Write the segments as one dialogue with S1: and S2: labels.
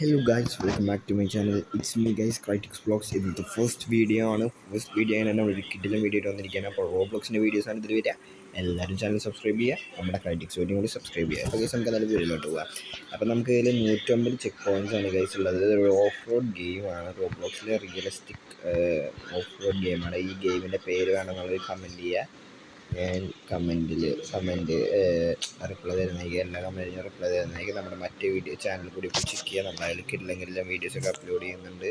S1: Hello guys, welcome back to my channel. It's me guys, Crytex Vlogs. ഇത് first video ആണ്. First video ആണ് നമ്മൾ കിഡിലും video ഇട്ട് വന്നിരിക്കുകയാണ്. അപ്പോൾ റോബ്ലോക്സിൻ്റെ വീഡിയോസ് ആണ് ഇതിൽ വരിക. എല്ലാവരും ചാനൽ സബ്സ്ക്രൈബ് ചെയ്യുക. നമ്മുടെ ക്രൈറ്റിക്സ് വീഡിയോ കൂടി സബ്സ്ക്രൈബ് ചെയ്യുക. അപ്പോൾ ഗൈസ് നമുക്ക് നല്ല വീഡിയോയിലോട്ട് പോകാം. അപ്പോൾ നമുക്ക് ഇതിൽ 150 ചെക്ക് പോയിൻറ്റ്സ് ആണ് ഗൈസ് ഉള്ളത്. ഒരു ഓഫ് റോഡ് ഗെയിമാണ്. റോബ്ലോക്സിലെ റിയലിസ്റ്റിക് ഓഫ് റോഡ് ഗെയിമാണ്. ഈ ഗെയിമിൻ്റെ പേര് വേണമെന്നുള്ളത് കമൻറ്റ് ചെയ്യുക. ഞാൻ കമൻറ്റ് റിപ്ലൈ തരുന്നതായിരിക്കും. എല്ലാ കമൻറ്റിനും റിപ്ലൈ തരുന്നതായിരിക്കും. നമ്മുടെ മറ്റേ വീഡിയോ ചാനൽ കൂടി ഇപ്പോൾ ചെക്ക് ചെയ്യുക. നമ്മൾ അതിൽ കിട്ടില്ലെങ്കിലും വീഡിയോസൊക്കെ അപ്ലോഡ് ചെയ്യുന്നുണ്ട്.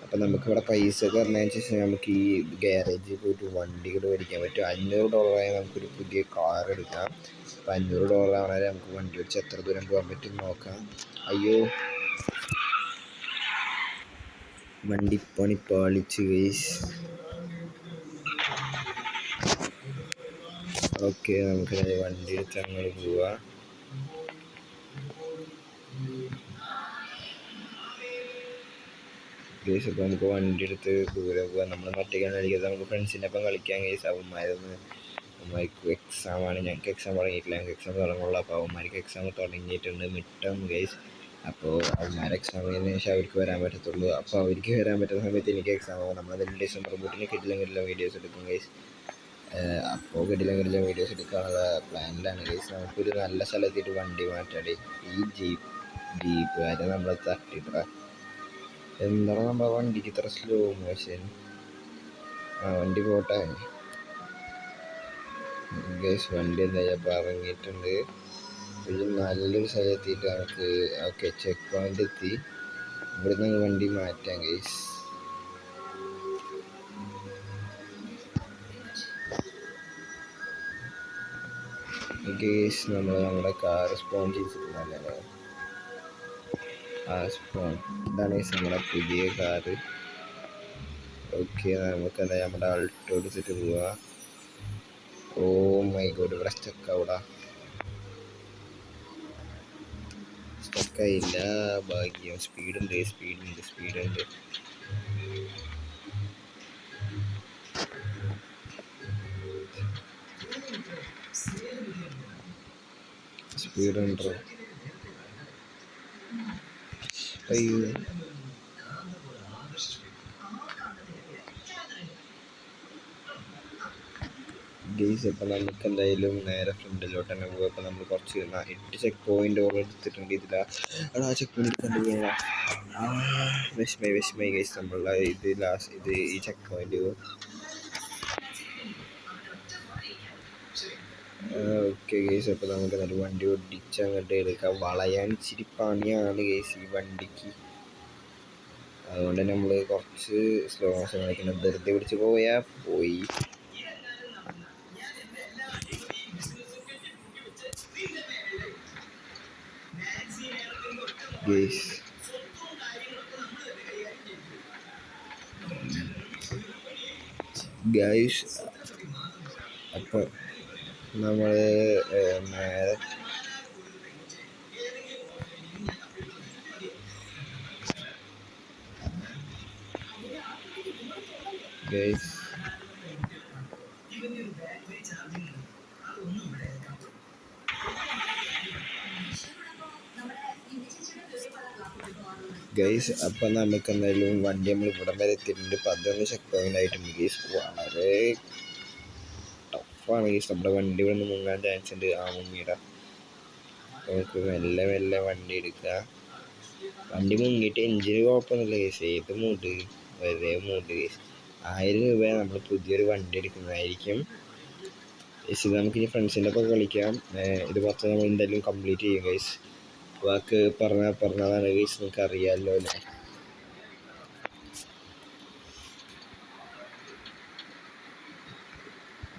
S1: അപ്പോൾ നമുക്കിവിടെ പൈസ ഒക്കെ പറഞ്ഞതിന് ശേഷം നമുക്ക് ഈ ഗ്യാരേജിൽ പോയിട്ട് വണ്ടികൾ മേടിക്കാൻ പറ്റും. $500 നമുക്കൊരു പുതിയ കാർ എടുക്കാം. അപ്പോൾ $500 ആണെങ്കിൽ നമുക്ക് വണ്ടി വെച്ച് എത്ര ദൂരം പോകാൻ പറ്റും നോക്കാം. അയ്യോ, വണ്ടിപ്പണി പാളിച്ച് ഗൈസ്. ഓക്കെ, നമുക്ക് വണ്ടി എടുത്ത് അങ്ങോട്ട് പോവാം. ഗൈസ് അപ്പോൾ നമുക്ക് വണ്ടി എടുത്ത് ദൂരെ പോകാം. നമ്മൾ ഒറ്റയ്ക്കാണ് കളിക്കുന്നത്. നമുക്ക് ഫ്രണ്ട്സിൻ്റെ ഒപ്പം കളിക്കാൻ ഗൈസ്. അവന്മാർക്ക് എക്സാമാണ്. ഞങ്ങൾക്ക് എക്സാം തുടങ്ങിയിട്ടില്ല. ഞങ്ങൾക്ക് എക്സാം തുടങ്ങുള്ളൂ. അപ്പോൾ അവന്മാർക്ക് എക്സാം തുടങ്ങിയിട്ടുണ്ട്, മിഡ് ടേം ഗൈസ്. അപ്പോൾ അവന്മാർ എക്സാം കഴിഞ്ഞതിന് ശേഷം അവർക്ക് വരാൻ പറ്റത്തുള്ളൂ. അപ്പോൾ അവർക്ക് വരാൻ പറ്റുന്ന സമയത്ത് എനിക്ക് എക്സാം ആകും. നമ്മളതിൽ ഡിസംബർ ബൂട്ടിന് കിട്ടില്ല വീഡിയോസ് എടുക്കും ഗൈസ്. അപ്പോൾ കിടില വീഡിയോസ് എടുക്കാനുള്ള പ്ലാനിലാണ് ഗൈസ്. നമുക്കൊരു നല്ല സ്ഥലത്തിട്ട് വണ്ടി മാറ്റാടി. ഈ ജീപ്പ് വരെ നമ്മളെ തട്ടിട്ടാ. എന്താണ് നമ്മുടെ വണ്ടിക്ക് ഇത്ര സ്ലോ മോഷൻ? വണ്ടി പോട്ടെ ഗൈസ്. വണ്ടി എന്തായാലും പറഞ്ഞിട്ടുണ്ട്. ഒരു നല്ലൊരു സ്ഥലത്തിട്ട് നമുക്ക് ഓക്കെ ചെക്ക് പോയിന്റ് എത്തി. ഇവിടെ നിന്ന് വണ്ടി മാറ്റാം ഗൈസ്. ഗൈസ് നമ്മുടെ കാർ സ്പോൺ ചെയ്തിട്ടുണ്ടല്ലോ. സ്പോൺ ഇതാണ് നമ്മുടെ പുതിയ കാറ്. ഓക്കെ, നമുക്ക് നമ്മുടെ ആൾട്ടോ എടുത്തിട്ട് പോവാ. ഓ മൈ ഗോഡ്, ഇവിടെ സ്റ്റക്കാവിടാ. സ്റ്റക്കായില്ല, ഭാഗ്യം. സ്പീഡുണ്ട്. സ്പീഡുണ്ടോ? അയ്യോ ഗെയ്സ്. അപ്പം നമുക്ക് എന്തായാലും നേരെ ഫ്രണ്ടിലോട്ട് തന്നെ പോകും. അപ്പം നമ്മൾ കുറച്ച് 8 ചെക്ക് പോയിൻ്റ് എടുത്തിട്ടുണ്ട്. ആ ചെക്ക് പോയിന്റ് കണ്ടുപോകാം. വിഷമයි ഗെയ്സ്. നമ്മളുടെ ഈ ചെക്ക് പോയിന്റ്. ഓക്കെ ഗെയ്സ്, അപ്പോൾ നമുക്ക് നല്ല വണ്ടി ഓടിച്ച് അങ്ങോട്ട് എടുക്കാം. വളയാൻ ഇച്ചിരി പണിയാണ് ഗെയ്സ് ഈ വണ്ടിക്ക്. അതുകൊണ്ട് നമ്മൾ കുറച്ച് സ്ലോ മോഷൻ കളിക്കണം. ധൃതി പിടിച്ച് പോയി. ഗൈസ് അപ്പോൾ നമ്മൾ നേരെ ഗൈസ് അപ്പം നമുക്ക് എന്തായാലും വണ്ടി നമ്മൾ ഇവിടം വരെ എത്തിയിട്ടുണ്ട്. 11 ചെക്ക് പോയിൻ്റ് ആയിട്ടുണ്ട് ഗൈസ്. വളരെ ടഫാണ് ഗൈസ്. നമ്മുടെ വണ്ടി ഇവിടെ നിന്ന് മുങ്ങാൻ ചാൻസ് ഉണ്ട്. മുങ്ങിയിടാം. നമുക്ക് മെല്ലെ വണ്ടി എടുക്കുക. വണ്ടി മുങ്ങിയിട്ട് എഞ്ചിന് കുഴപ്പമൊന്നുമില്ല ഗൈസ്. ഏത് മൂഡ് ഗൈസ്. 1000 രൂപ നമ്മൾ പുതിയൊരു വണ്ടി എടുക്കുന്നതായിരിക്കും. ഇത് നമുക്കിനി ഫ്രണ്ട്സിൻ്റെ ഒപ്പം കളിക്കാം. ഇത് പത്ത് നമ്മൾ എന്തായാലും കംപ്ലീറ്റ് ചെയ്യും ഗൈസ്. വാക്ക് പറഞ്ഞതാണ് ഗൈസ്. നിങ്ങൾക്ക് അറിയാമല്ലോ അല്ലേ?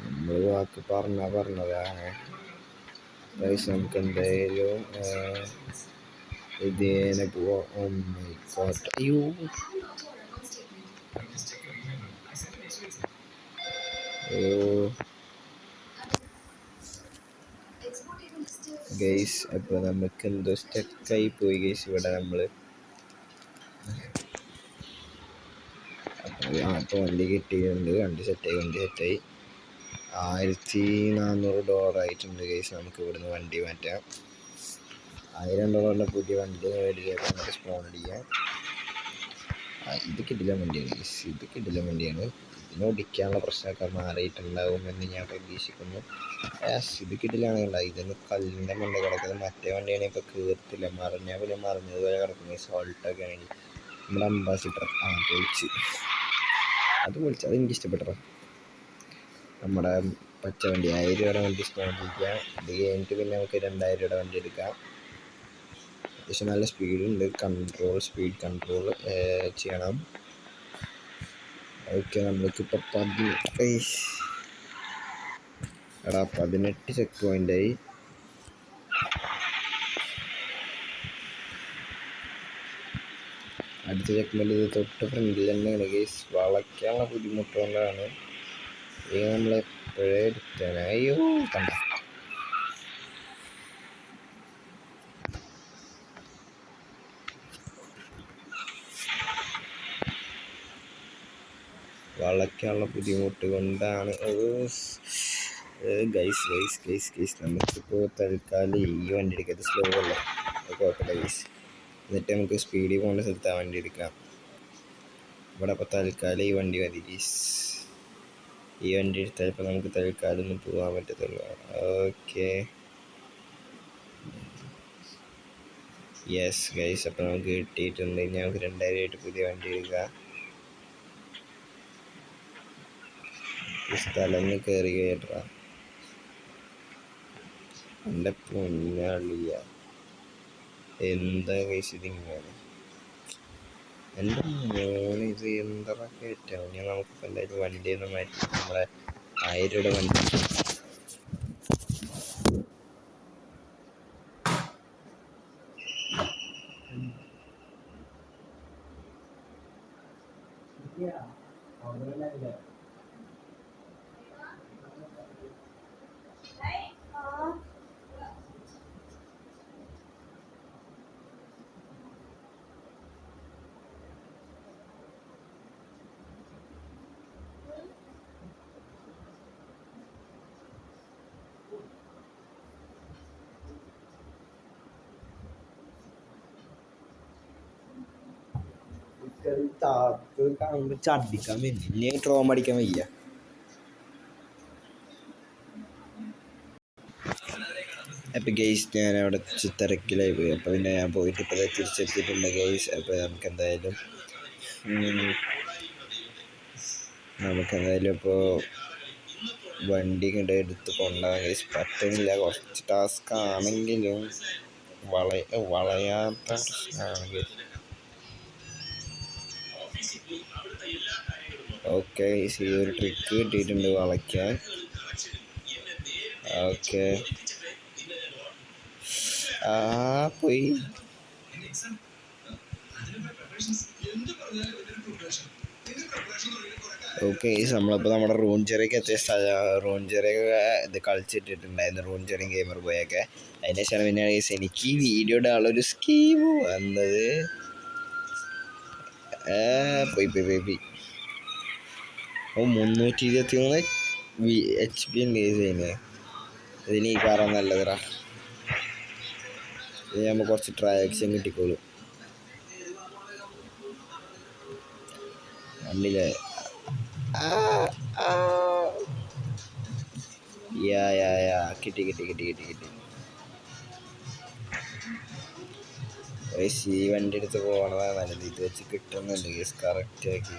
S1: നമ്മൾ വാക്ക് പറഞ്ഞതാണ് ഗൈസ്. നമുക്ക് എന്തായാലും ഇതേനെ പോവാം. അയ്യോ ഗൈസ്. അപ്പോൾ നമുക്ക് എന്തോ സ്റ്റക്കായി പോയി ഗൈസ് ഇവിടെ നമ്മൾ. അപ്പോൾ വണ്ടി കിട്ടിയിട്ടുണ്ട്. വണ്ടി സെറ്റായി. $1400 ആയിട്ടുണ്ട് ഗൈസ്. നമുക്ക് ഇവിടുന്ന് വണ്ടി മാറ്റാം. $1000 പുതിയ വണ്ടി മേടിക്കാൻ നമുക്ക് സ്പോൺ അടിക്കാം. ഇത് കിടില വണ്ടിയാണ് ഗൈസ്, ഇത് കിടില വണ്ടിയാണ്. ഇതിന് ഓടിക്കാനുള്ള പ്രശ്നമൊക്കെ മാറിയിട്ടുണ്ടാവുമെന്ന് ഞാൻ പ്രതീക്ഷിക്കുന്നു. ഇത് കിടിലാണ് കണ്ട, ഇതിന് കല്ലിൻ്റെ മണ്ട കിടക്കുന്നത്. മറ്റേ വണ്ടിയാണെങ്കിൽ ഇപ്പോൾ കീർത്തില്ല, മറിഞ്ഞാൽ പിന്നെ മറിഞ്ഞതുപോലെ കിടക്കുന്നത്. സോൾട്ടൊക്കെ ആണെങ്കിൽ നമ്മുടെ അംബാസിഡർ പൊളിച്ച്, അത് പൊളിച്ച്, അത് എനിക്ക് ഇഷ്ടപ്പെട്ടു. നമ്മുടെ പച്ച വണ്ടി 1000 രൂപയുടെ വണ്ടി സ്പോൺ ചെയ്യിക്കാം. ഇത് കഴിഞ്ഞിട്ട് പിന്നെ നമുക്ക് 2000 രൂപയുടെ വണ്ടി എടുക്കാം. അത്യാവശ്യം നല്ല സ്പീഡുണ്ട്, സ്പീഡ് കൺട്രോൾ ചെയ്യണം. ഓക്കെ, നമ്മൾക്കിപ്പോൾ 18 ചെക്ക് പോയിൻ്റായി. അടുത്ത ചെക്ക് പോയിൻ്റ് ഇത് തൊട്ട് ഫ്രണ്ടിൽ തന്നെയാണ് ഗൈസ്. വളയ്ക്കാനുള്ള ബുദ്ധിമുട്ട് കൊണ്ടാണ് ഇത് നമ്മളെപ്പോഴേ എടുത്തത്. അയ്യോ കണ്ട, വളയ്ക്കാനുള്ള ബുദ്ധിമുട്ട് കൊണ്ടാണ്. ഗൈസ് നമുക്കിപ്പോൾ തൽക്കാലം ഈ വണ്ടി എടുക്കാം. ഇത് സ്ലോ അല്ലേ, അത് കുഴപ്പമില്ല ഗൈസ്. എന്നിട്ട് നമുക്ക് സ്പീഡിൽ പോകേണ്ട സ്ഥലത്ത് ആ വണ്ടി എടുക്കാം. ഇവിടെ അപ്പോൾ തൽക്കാലം ഈ വണ്ടി മതി ഗൈസ്. ഈ വണ്ടി എടുത്താൽ ഇപ്പോൾ നമുക്ക് തൽക്കാലം ഒന്നും പോകാൻ പറ്റത്തുള്ളൂ. ഓക്കെ, യെസ് ഗൈസ്, അപ്പോൾ നമുക്ക് കിട്ടിയിട്ടുണ്ട്. ഇനി നമുക്ക് 2000 ആയിട്ട് പുതിയ വണ്ടി എടുക്കാം. ഈ സ്ഥലം കയറി കേട്ടാ എൻ്റെ പൊന്നാളിയ, എന്താ ഗൈസ് ഇതിങ്ങനെ, എൻ്റെ മോന് ഇത് എന്താ കയറ്റാവും. ഞാൻ നമുക്കിപ്പോൾ എന്തായാലും വണ്ടിയൊന്നും മാറ്റി നമ്മളെ 1000 രൂപയുടെ വണ്ടി കാണുമ്പോൾ ഛർദ്ദിക്കാൻ വലിയ ട്രോമ അടിക്കാൻ വയ്യ. അപ്പോൾ ഗെയ്സ് ഞാൻ അവിടെ തിരക്കിലായി പോയി. അപ്പോൾ പിന്നെ ഞാൻ പോയിട്ട് ഇപ്പോൾ തിരിച്ചെത്തിയിട്ടുണ്ട് ഗെയ്സ്. അപ്പോൾ നമുക്കെന്തായാലും ഇപ്പോൾ വണ്ടി ഇങ്ങോട്ട് എടുത്ത് കൊണ്ടുപോകാൻ ഗെയ്സ് പറ്റുന്നില്ല. കുറച്ച് ടാസ്ക് ആണെങ്കിലും വളയാത്ത പ്രശ്നമാണ് ഗെയ്സ്. ഓക്കെ, ഈ ഒരു ട്രിക്ക് കിട്ടിയിട്ടുണ്ട് വളയ്ക്കാൻ. ഓക്കെ, പോയി. ഓക്കെ, നമ്മളിപ്പോൾ നമ്മുടെ റൂൺചെറിയൊക്കെ എത്തിയ റൂൺചെറിയൊക്കെ ഇത് കളിച്ചിട്ടിട്ടുണ്ടായിരുന്നു. റൂൺചെറിയും ഗെയിമർ ബോയൊക്കെ. അതിന് ശേഷം പിന്നെ എനിക്ക് ഈ വീഡിയോ ഇടാനുള്ളൊരു സ്കീം വന്നത്. പോയി 323 HP ഉണ്ട് ഇതിന്. ഇതിന് ഈ കാറാണ് നല്ലതാ. ഇത് നമ്മൾ കുറച്ച് ട്രാക്ഷൻ കിട്ടിക്കോളും. കണ്ടില്ലേ, കിട്ടി. ഈ വണ്ടി എടുത്ത് പോകണതാണ് നല്ലത്. ഇത് വെച്ച് കിട്ടുന്നുണ്ട് കേസ് കറക്റ്റാക്കി.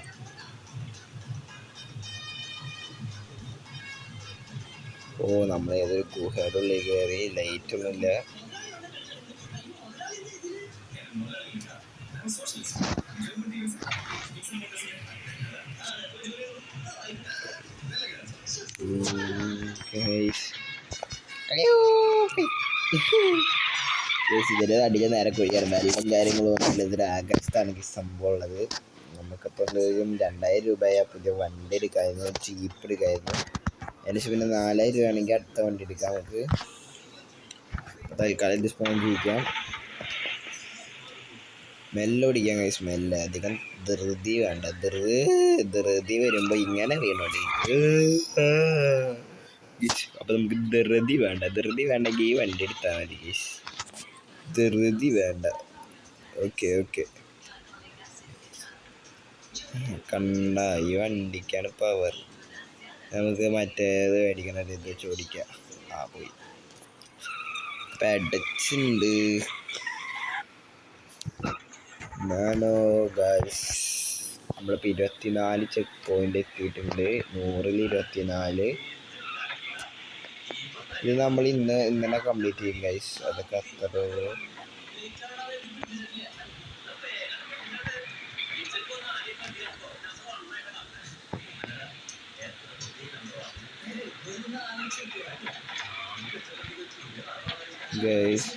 S1: നമ്മൾ ഏതൊരു ഗുഹയുടെ ഉള്ളിൽ കയറി. ലൈറ്റൊന്നുമില്ല. ഇതിൻ്റെ അടിയിൽ നേരെ കുഴിക്കാറ്. വെള്ളം കാര്യങ്ങളും ഒന്നുമില്ല. ഇതൊരു ആഗ്രഹത്താണ് സംഭവം ഉള്ളത്. നമുക്കിപ്പോൾ 2000 രൂപയാ പുതിയ വണ്ടി എടുക്കാമായിരുന്നു, ജീപ്പ് എടുക്കാമായിരുന്നു. അതിനുശേഷം പിന്നെ 4000 രൂപയാണെങ്കിൽ അടുത്ത വണ്ടി എടുക്കാം നമുക്ക്. തൽക്കാലം ഇത് സ്പോൺ ചെയ്യിക്കാം. മെല്ലെ ഓടിക്കാം കൈസ്, മെല്ലെ. അധികം ധൃതി വേണ്ട. ധൃതി വരുമ്പോൾ ഇങ്ങനെ വീണോടി. അപ്പോൾ നമുക്ക് ധൃതി വേണ്ടെങ്കിൽ ഈ വണ്ടി എടുത്താൽ മതി ഗൈസ്. ധൃതി വേണ്ട. Okay okay. കണ്ട ഈ വണ്ടിക്കാണ് പവർ. നമുക്ക് മറ്റേത് മേടിക്കണം, ഇത് ചോദിക്കാം. പോയി അടച്ചുണ്ട്. ഞാനോ ഗൈസ് നമ്മളിപ്പോൾ 24 ചെക്ക് പോയിന്റ് എത്തിയിട്ടുണ്ട്. 100-ൽ 24. ഇത് നമ്മൾ ഇന്നലെ കംപ്ലീറ്റ് ചെയ്യും ഗൈസ്. അതൊക്കെ അത്ര ഗൈസ്.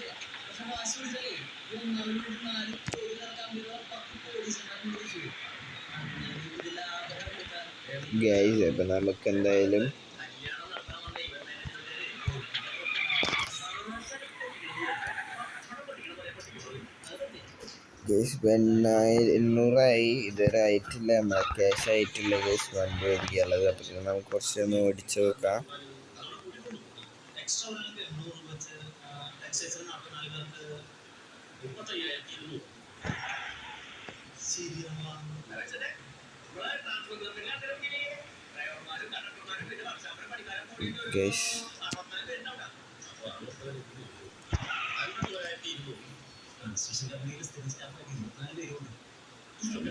S1: ഗൈസ് അപ്പം നമുക്ക് എന്തായാലും ഗൈസ് 800 ഇതുവരെ ആയിട്ടില്ല. നമ്മളെ ക്യാഷ് ആയിട്ടില്ല ഗൈസ് വണ്ടി മേടിക്കാനുള്ളത്. അപ്പം നമുക്ക് കുറച്ചൊന്ന് ഓടിച്ച് നോക്കാം. ഗൈസ്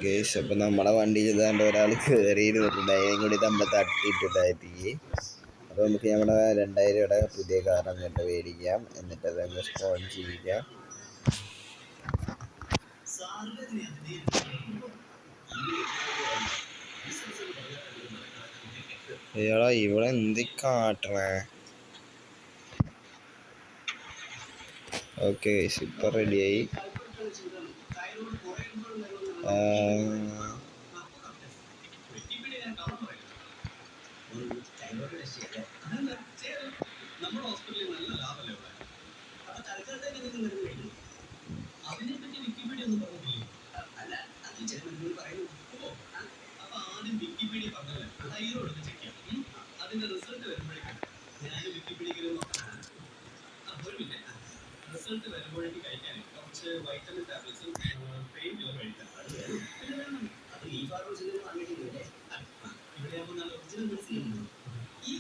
S1: ഗൈസ് അപ്പം നമ്മുടെ വണ്ടിയിൽ ഇതാണ്ട് ഒരാൾ കയറിയിരുന്നിട്ടുണ്ട്. അതിനും കൂടി നമ്മൾ തട്ടിയിട്ടുണ്ടായി. അപ്പോൾ നമുക്ക് നമ്മുടെ 2000 പുതിയ കാർ അങ്ങോട്ട് മേടിക്കാം. എന്നിട്ട് അതങ്ങ് സ്പോൺ ചെയ്യാം. എടാ ഇവിടെ എന്ത് കാട്ടണേ? ഓക്കെ ഇപ്പം റെഡിയായി.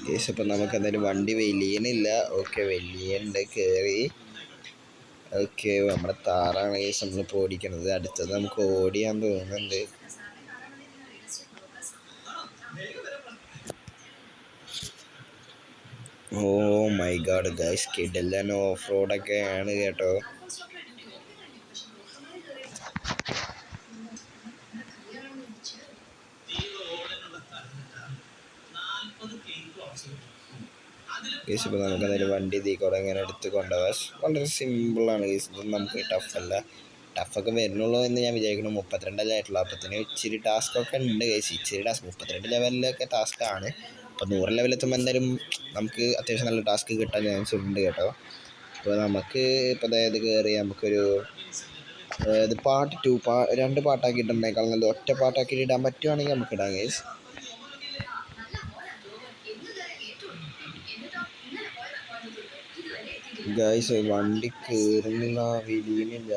S1: കേസ് അപ്പം നമുക്ക് എന്തായാലും വണ്ടി വലിയനില്ല. ഓക്കെ വലിയുണ്ട് കയറി. ഓക്കെ നമ്മുടെ താറാണ് കേസ് നമ്മളിപ്പോൾ ഓടിക്കണത്. അടുത്തത് നമുക്ക് ഓടിയാൻ തോന്നുന്നുണ്ട്. ഓ മൈ ഗാഡ് ഗൈസ് കിടെല്ലൻ ഓഫ് റോഡൊക്കെ ആണ് കേട്ടോ. കേസ് ഇപ്പോൾ നമുക്ക് എന്തായാലും വണ്ടി ഇതിക്കൂടെ ഇങ്ങനെ എടുത്ത് കൊണ്ടുപോകാം. വളരെ സിമ്പിളാണ് കേസ്. ഇതൊന്നും നമുക്ക് ടഫല്ല. ടഫൊക്കെ വരുന്നുള്ളൂ എന്ന് ഞാൻ വിചാരിക്കുന്നു. 32 ആയിട്ടുള്ളൂ. അപ്പത്തിന് ഇച്ചിരി ടാസ്കൊക്കെ ഉണ്ട് കേസ്. ഇച്ചിരി ടാസ്ക് 32 ലെവലിലൊക്കെ ടാസ്ക്കാണ്. അപ്പോൾ 100 ലെവലെത്തുമ്പോൾ എന്തായാലും നമുക്ക് അത്യാവശ്യം നല്ല ടാസ്ക് കിട്ടാൻ ചാൻസ് ഉണ്ട് കേട്ടോ. അപ്പോൾ നമുക്ക് ഇപ്പോൾ അതായത് കയറി നമുക്കൊരു ഇത് പാർട്ട് 2 2 പാട്ടാക്കിയിട്ടുണ്ടെങ്കിൽ നല്ല ഒറ്റ പാട്ടാക്കിയിട്ട് ഇടാൻ പറ്റുവാണെങ്കിൽ നമുക്ക് ഇടാം കേസ്. ഗൈസ് വണ്ടി കയറുന്നില്ല, വിരിയുന്നില്ല.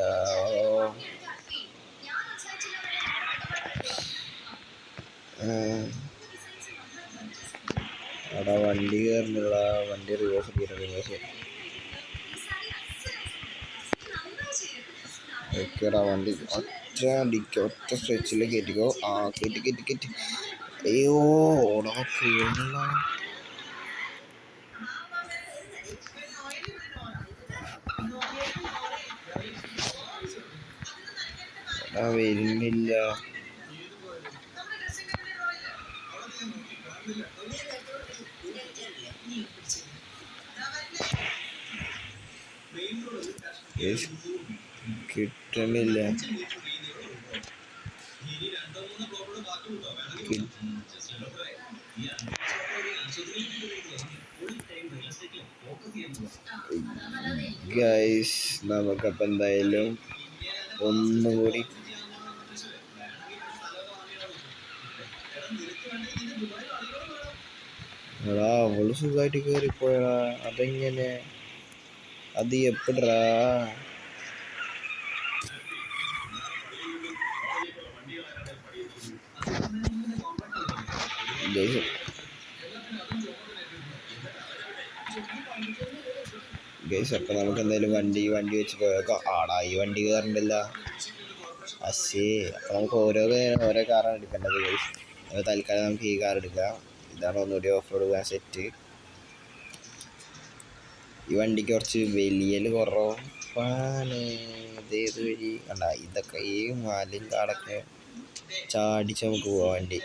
S1: അവിടെ വണ്ടി കയറുന്നില്ല. വണ്ടി റിവേഴ്സ് റിവേഴ്സ് ഓക്കേടാ. വണ്ടി ഒറ്റ സ്ട്രെച്ചിൽ കയറ്റിക്കോ. കയറ്റി. അയ്യോ ഓടാ കയറുന്നില്ല. വരുന്നില്ല. കിട്ടണില്ല. ഗൈസ് നമുക്കപ്പം എന്തായാലും ഒന്നുകൂടി എടാ അവള് സുഖമായിട്ട് കയറിപ്പോയടാ. അതെങ്ങനെ? അത് എപ്പിടാ? ഗൈസ് അപ്പം നമുക്ക് എന്തായാലും വണ്ടി വെച്ച് പോയേക്കാം. ആടാ ഈ വണ്ടി കയറണ്ടല്ല അശേ. അപ്പം നമുക്ക് ഓരോ കാറാണ് എടുക്കേണ്ടത് ഗൈസ്. തൽക്കാലം നമുക്ക് ഈ കാർ എടുക്കാം. ഇതാണ് ഒന്നുകൂടി ഓഫ് റോഡ് പോകാൻ സെറ്റ്. ഈ വണ്ടിക്ക് കുറച്ച് വലിയൽ കുറവാണ്. ഇതേത് വഴി കണ്ട ഇതൊക്കെ ഈ മാലിൻ കാടൊക്കെ ചാടിച്ച് നമുക്ക് പോവാം വണ്ടി.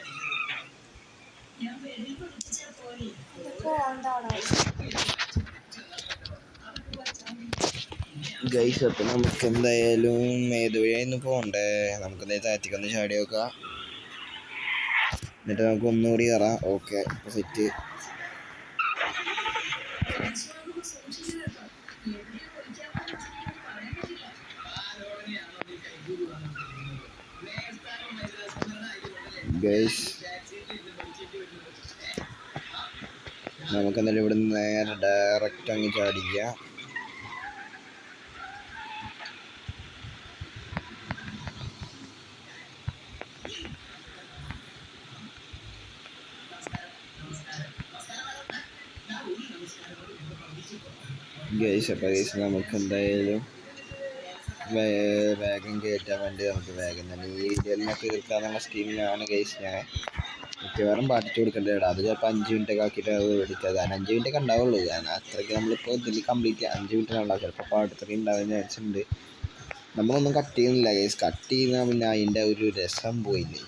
S1: ഗൈസ് അപ്പം നമുക്ക് എന്തായാലും ഏത് വഴിയായിരുന്നു പോകണ്ടേ? നമുക്കെന്തായാലും താഴത്തേക്കൊന്ന് ചാടി നോക്കാം. എന്നിട്ട് നമുക്ക് ഒന്നുകൂടി കയറാം. Okay set. ഗൈസ് നമുക്കെന്തായാലും ഇവിടെ നിന്ന് നേരെ ഡയറക്റ്റ് അങ്ങ് ചാടിക്കുക. ഗൈസ് അപ്പോൾ ഗൈസ് നമുക്ക് എന്തായാലും വേഗം കയറ്റാൻ വേണ്ടി നമുക്ക് വേഗം തന്നെ ഈ വീഡിയോയിലൊക്കെ തീർക്കാന്നുള്ള സ്കീമിലാണ് ഗൈസ് ഞാൻ മിക്കവാറും പാട്ടിച്ച് കൊടുക്കേണ്ടത്. അത് ചിലപ്പോൾ 5 മിനിറ്റൊക്കെ ആക്കിയിട്ട് അത് എടുക്കുക. കാരണം 5 മിനിറ്റൊക്കെ ഉണ്ടാവുള്ളൂ. കാരണം അത്രയ്ക്ക് നമ്മളിപ്പോൾ ഇതിൽ കംപ്ലീറ്റ് 5 മിനിറ്റ് ഉണ്ടാവും. ചിലപ്പോൾ പാട്ടത്രയും ഉണ്ടാവാൻ ചാൻസ് ഉണ്ട്. നമ്മളൊന്നും കട്ട് ചെയ്യുന്നില്ല ഗൈസ്. കട്ട് ചെയ്യുന്ന പിന്നെ അതിൻ്റെ ഒരു രസം പോയില്ലേ.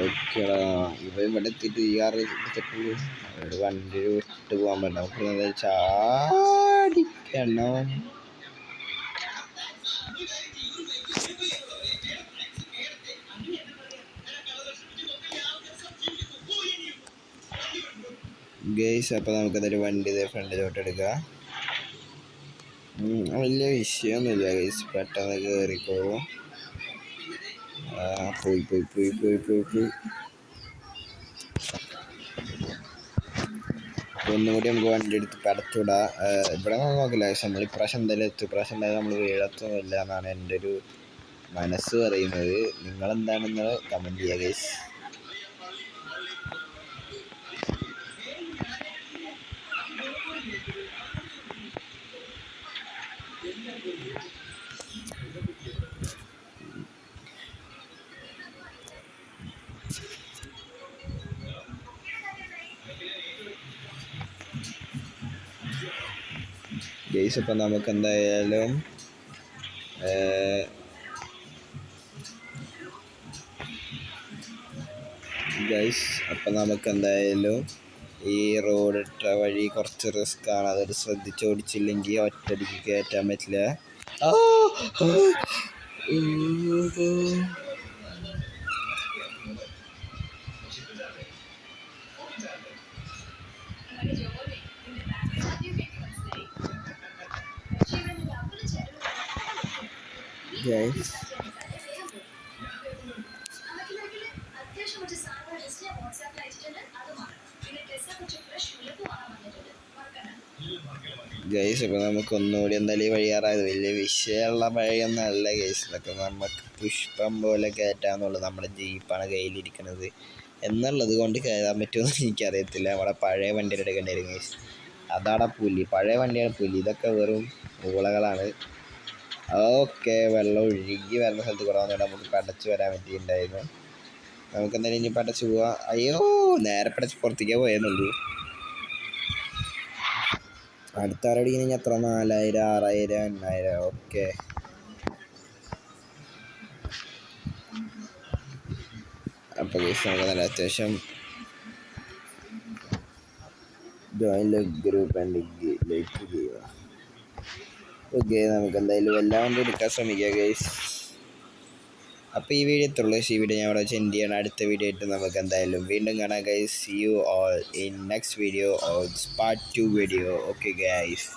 S1: ഓക്കേടാ ഇവിടെ എത്തിയിട്ട് ഈ കാറ് എടുത്തിട്ടുള്ളൂ. അവിടെ വണ്ടി വിട്ട് പോകാൻ പറ്റില്ല. നമുക്ക് ചാടിക്കണം. ഗൈസ് അപ്പോൾ നമുക്കതൊരു വണ്ടി ഫ്രണ്ടിലോട്ട് എടുക്കാം. വലിയ വിഷയമൊന്നുമില്ല ഗൈസ്. പെട്ടെന്ന് കയറിക്കോളും. പോയി ഒന്നുകൂടി നമുക്ക് വണ്ടി എടുത്ത് പടച്ചുവിടാം. ഇവിടെ നോക്കില്ല ഗൈസ്. നമ്മൾ ഇപ്രാവശ്യം എന്തായാലും ഇപ്രാവശ്യം എന്തായാലും നമ്മൾ വീഴത്തൊന്നുമില്ല എന്നാണ് എൻ്റെ ഒരു മനസ്സ് പറയുന്നത്. നിങ്ങളെന്താണെന്ന് കമൻറ്റ് ചെയ്യുക ഗൈസ്. ഗൈസ് അപ്പം നമുക്ക് എന്തായാലും ഈ റോഡ് ഇട്ട വഴി കുറച്ച് റിസ്ക് ആണ്. അതൊരു ശ്രദ്ധിച്ച് ഓടിച്ചില്ലെങ്കിൽ ഒറ്റയടിക്ക് കയറ്റാൻ പറ്റില്ല. ഗൈസ് അപ്പോൾ നമുക്ക് ഒന്നുകൂടി എന്തായാലും ഈ വഴിയാറായത് വലിയ വിഷയമുള്ള വഴിയൊന്നല്ല ഗൈസ്. ഇതൊക്കെ നമുക്ക് പുഷ്പം പോലെ കയറ്റാന്നുള്ളൂ. നമ്മുടെ ജീപ്പാണ് കയ്യിലിരിക്കുന്നത് എന്നുള്ളത് കൊണ്ട് കയറാൻ പറ്റുമെന്ന് എനിക്കറിയത്തില്ല. നമ്മുടെ പഴയ വണ്ടിയുടെ എടുക്കേണ്ടി വരും ഗൈസ്. അതാണ് പുലി. പഴയ വണ്ടിയാണ് പുലി. ഇതൊക്കെ വെറും ഊളകളാണ്. ഓക്കെ വെള്ളം ഒഴുകി വരുന്ന സ്ഥലത്ത് കൂടെ വന്നിട്ട് നമുക്ക് പടച്ച് വരാൻ പറ്റിയിട്ടുണ്ടായിരുന്നു. നമുക്ക് എന്തായാലും ഇനി പടച്ച് പോവാം. അയ്യോ നേരെ പടച്ച് പുറത്തേക്കേ പോയെന്നുള്ളൂ. അടുത്ത ആരടിക്കുന്ന ഇനി എത്ര 4000 6000 8000. ഓക്കെ അപ്പോൾ ഗൈസ് നമുക്ക് നല്ല അത്യാവശ്യം ജോയിൻ ഗ്രൂപ്പ് ആൻഡ് ലൈക്ക് ചെയ്യുക. ഓക്കെ നമുക്ക് എന്തായാലും എല്ലാം കൊണ്ട് എടുക്കാൻ ശ്രമിക്കുക ഗൈസ്. അപ്പോൾ ഈ വീഡിയോ എത്തുള്ളൂ. ഈ വീഡിയോ ഞാൻ ഇവിടെ സെൻഡ് ചെയ്യണം. അടുത്ത വീഡിയോ ആയിട്ട് നമുക്ക് എന്തായാലും വീണ്ടും കാണാം guys. See you all in next video or part 2 video. Okay guys.